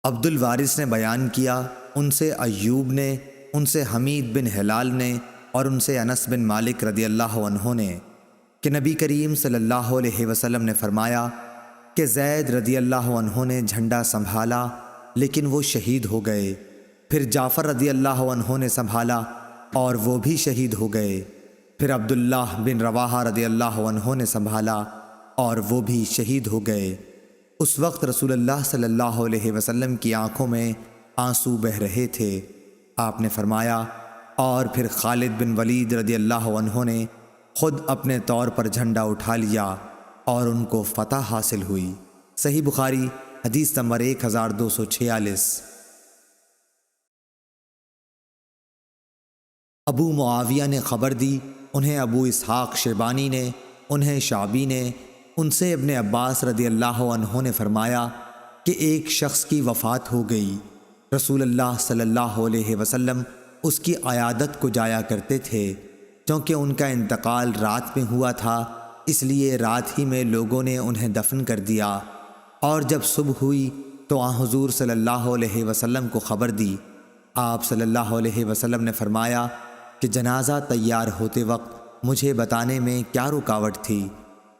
عبد الوارث نے بیان کیا، ان سے ایوب نے، ان سے حمید بن ہلال نے، اور ان سے انس بن مالک رضی اللہ عنہ نے کہ نبی کریم صلی اللہ علیہ وسلم نے فرمایا کہ زید رضی اللہ عنہ نے جھنڈا سنبھالا لیکن وہ شہید ہو گئے، پھر جعفر رضی اللہ عنہ نے سنبھالا اور وہ بھی شہید ہو گئے، پھر عبداللہ بن رواحہ رضی اللہ عنہ نے سنبھالا اور وہ بھی شہید ہو گئے۔ اس وقت رسول اللہ صلی اللہ علیہ وسلم کی آنکھوں میں آنسو بہہ رہے تھے۔ آپ نے فرمایا، اور پھر خالد بن ولید رضی اللہ عنہ نے خود اپنے طور پر جھنڈا اٹھا لیا اور ان کو فتح حاصل ہوئی۔ صحیح بخاری حدیث نمبر 1246۔ ابو معاویہ نے خبر دی، انہیں ابو اسحاق شیبانی نے، انہیں شعبی نے، ان سے ابن عباس رضی اللہ عنہ نے فرمایا کہ ایک شخص کی وفات ہو گئی، رسول اللہ صلی اللہ علیہ وسلم اس کی عیادت کو جایا کرتے تھے، کیونکہ ان کا انتقال رات میں ہوا تھا، اس لیے رات ہی میں لوگوں نے انہیں دفن کر دیا، اور جب صبح ہوئی تو آن حضور صلی اللہ علیہ وسلم کو خبر دی۔ آپ صلی اللہ علیہ وسلم نے فرمایا کہ جنازہ تیار ہوتے وقت مجھے بتانے میں کیا رکاوٹ تھی؟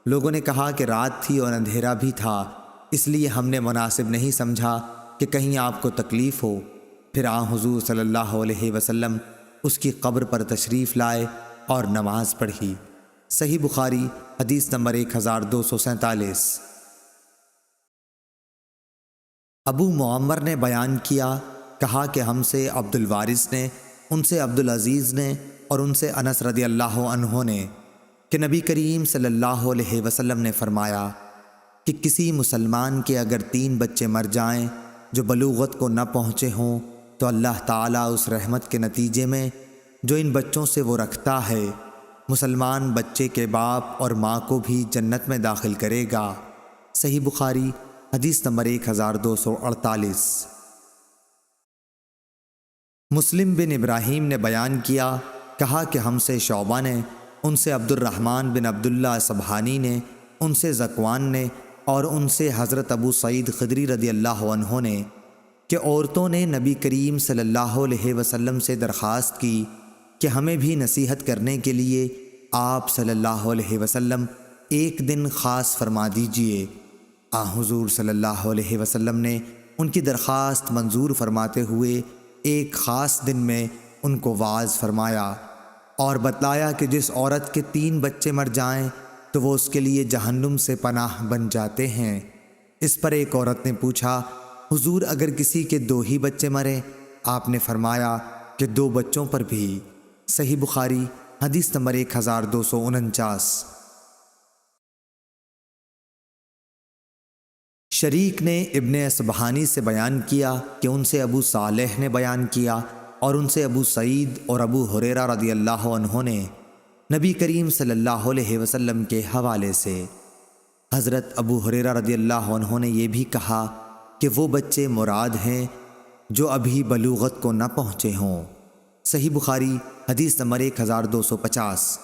لوگوں نے کہا کہ رات تھی اور اندھیرا بھی تھا، اس لیے ہم نے مناسب نہیں سمجھا کہ کہیں آپ کو تکلیف ہو۔ پھر آن حضور صلی اللہ علیہ وسلم اس کی قبر پر تشریف لائے اور نماز پڑھی۔ صحیح بخاری حدیث نمبر 1247۔ ابو معمر نے بیان کیا، کہا کہ ہم سے عبد الوارث نے، ان سے عبد العزیز نے، اور ان سے انس رضی اللہ عنہ نے کہ نبی کریم صلی اللہ علیہ وسلم نے فرمایا کہ کسی مسلمان کے اگر 3 بچے مر جائیں جو بلوغت کو نہ پہنچے ہوں تو اللہ تعالیٰ اس رحمت کے نتیجے میں جو ان بچوں سے وہ رکھتا ہے، مسلمان بچے کے باپ اور ماں کو بھی جنت میں داخل کرے گا۔ صحیح بخاری حدیث نمبر 1248۔ مسلم بن ابراہیم نے بیان کیا، کہا کہ ہم سے شعبہ نے، ان سے عبد الرحمن بن عبداللہ سبحانی نے، ان سے ذکوان نے، اور ان سے حضرت ابو سعید خدری رضی اللہ عنہ نے کہ عورتوں نے نبی کریم صلی اللہ علیہ وسلم سے درخواست کی کہ ہمیں بھی نصیحت کرنے کے لیے آپ صلی اللہ علیہ وسلم ایک دن خاص فرما دیجئے۔ حضور صلی اللہ علیہ وسلم نے ان کی درخواست منظور فرماتے ہوئے ایک خاص دن میں ان کو واعظ فرمایا اور بتلایا کہ جس عورت کے 3 بچے مر جائیں تو وہ اس کے لیے جہنم سے پناہ بن جاتے ہیں۔ اس پر ایک عورت نے پوچھا، حضور اگر کسی کے 2 ہی بچے مریں؟ آپ نے فرمایا کہ 2 بچوں پر بھی۔ صحیح بخاری حدیث نمبر 1249۔ شریک نے ابن اصبہانی سے بیان کیا کہ ان سے ابو صالح نے بیان کیا اور ان سے ابو سعید اور ابو ہریرہ رضی اللہ عنہ نے نبی کریم صلی اللہ علیہ وسلم کے حوالے سے۔ حضرت ابو ہریرہ رضی اللہ عنہ نے یہ بھی کہا کہ وہ بچے مراد ہیں جو ابھی بلوغت کو نہ پہنچے ہوں۔ صحیح بخاری حدیث نمبر 1250۔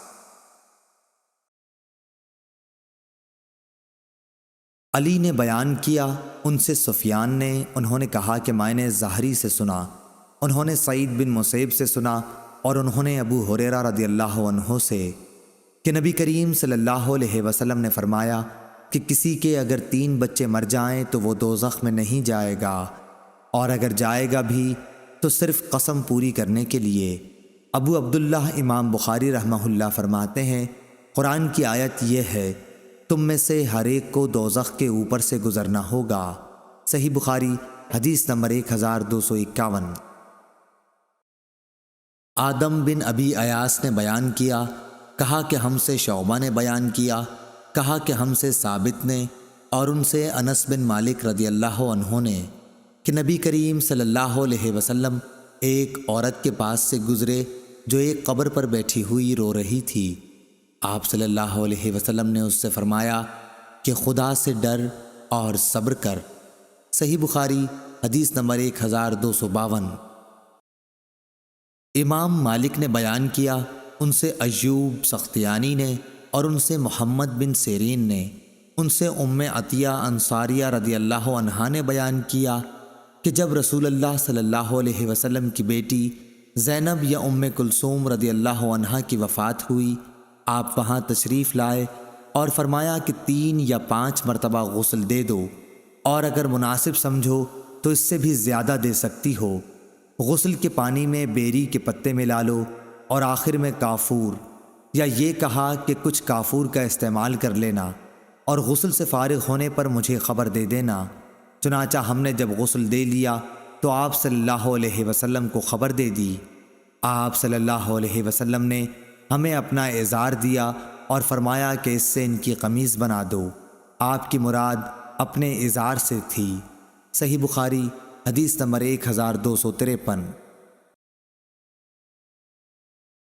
علی نے بیان کیا، ان سے سفیان نے، انہوں نے کہا کہ میں نے زہری سے سنا، انہوں نے سعید بن مسیب سے سنا، اور انہوں نے ابو ہریرہ رضی اللہ عنہ سے کہ نبی کریم صلی اللہ علیہ وسلم نے فرمایا کہ کسی کے اگر 3 بچے مر جائیں تو وہ دوزخ میں نہیں جائے گا، اور اگر جائے گا بھی تو صرف قسم پوری کرنے کے لیے۔ ابو عبداللہ امام بخاری رحمہ اللہ فرماتے ہیں، قرآن کی آیت یہ ہے، تم میں سے ہر ایک کو دوزخ کے اوپر سے گزرنا ہوگا۔ صحیح بخاری حدیث نمبر 1251۔ آدم بن ابی ایاس نے بیان کیا، کہا کہ ہم سے شعبہ نے بیان کیا، کہا کہ ہم سے ثابت نے اور ان سے انس بن مالک رضی اللہ عنہ نے کہ نبی کریم صلی اللہ علیہ وسلم ایک عورت کے پاس سے گزرے جو ایک قبر پر بیٹھی ہوئی رو رہی تھی۔ آپ صلی اللہ علیہ وسلم نے اس سے فرمایا کہ خدا سے ڈر اور صبر کر۔ صحیح بخاری حدیث نمبر 1252۔ امام مالک نے بیان کیا، ان سے ایوب سختیانی نے اور ان سے محمد بن سیرین نے، ان سے ام عطیہ انصاریہ رضی اللہ عنہا نے بیان کیا کہ جب رسول اللہ صلی اللہ علیہ وسلم کی بیٹی زینب یا ام کلثوم رضی اللہ عنہا کی وفات ہوئی، آپ وہاں تشریف لائے اور فرمایا کہ 3 یا 5 مرتبہ غسل دے دو، اور اگر مناسب سمجھو تو اس سے بھی زیادہ دے سکتی ہو۔ غسل کے پانی میں بیری کے پتے ملا لو اور آخر میں کافور، یا یہ کہا کہ کچھ کافور کا استعمال کر لینا، اور غسل سے فارغ ہونے پر مجھے خبر دے دینا۔ چنانچہ ہم نے جب غسل دے لیا تو آپ صلی اللہ علیہ وسلم کو خبر دے دی۔ آپ صلی اللہ علیہ وسلم نے ہمیں اپنا ازار دیا اور فرمایا کہ اس سے ان کی قمیض بنا دو۔ آپ کی مراد اپنے ازار سے تھی۔ صحیح بخاری حدیث نمبر 1253۔